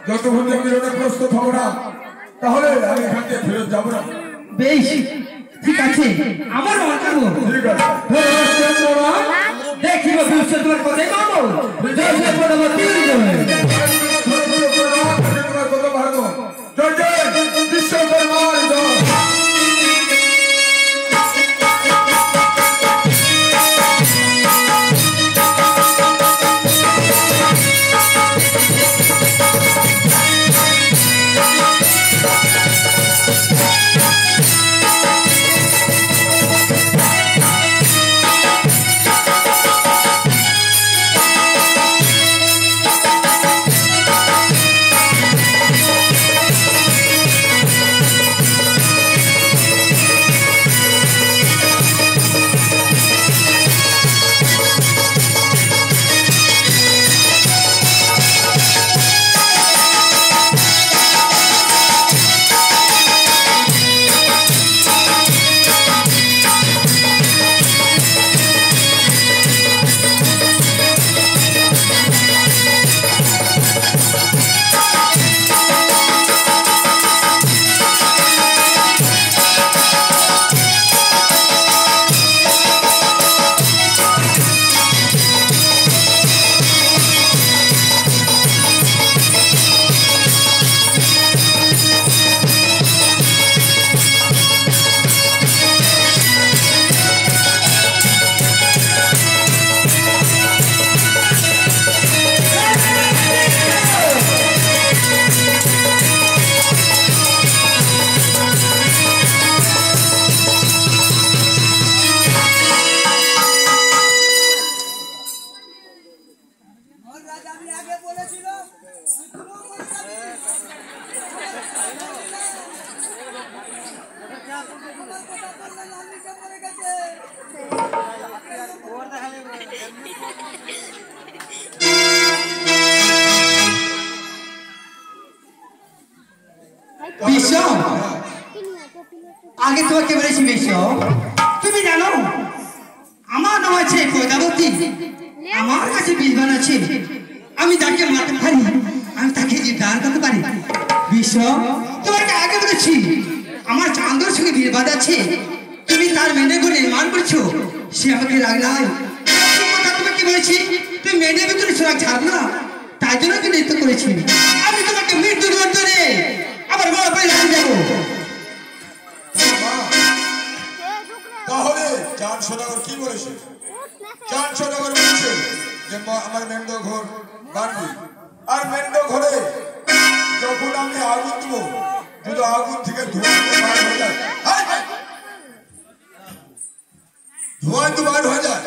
যতক্ষণ মিলনে প্রস্তুত হব না তাহলে আমি এখান থেকে ফেরত যাব না। বেশ, ঠিক আছে, আমার মত করব। ঠিক আছে, দেখিব তোমার কথাই মানব। জয় পরবর্তী জয় জয় বিশ্বকর্মা জয়। আগে তোমাকে বলেছি বিশ্ব, তুমি জানো আমার নাম আছে প্রজাপতি, আমার কাছে বিদ্বান আছে, আমি যাকে মারতে পারি আমি তাকে যে দাঁড় করতে পারি। বিশ্ব, তোমাকে আগে বলেছি আমার চাঁদর সঙ্গে বিবাদ আছে, তুমি তার মেনে করে নির্মাণ করছো, সে আমাকে রাগ নাই। তোমাকে বলেছি তুমি মেনে ভিতরে সোনা ছাড় না, তাই জন্য কি নৃত্য করেছি। আমি তোমাকে মৃত্যুর ধরে আবার বড় পায়ে লাগিয়ে যাবো। তাহলে চাঁদ সদাগর কি বলেছে? চাঁদ সদাগর বলেছে যে আমার মেন্দ ঘর বানবি, আর মেন্দ ঘরে যখন আমি আগুন দেবো, যদি আগুন থেকে ধোঁয়া বার হয়ে যায়, ধোঁয়া তো বার হয়ে যায়,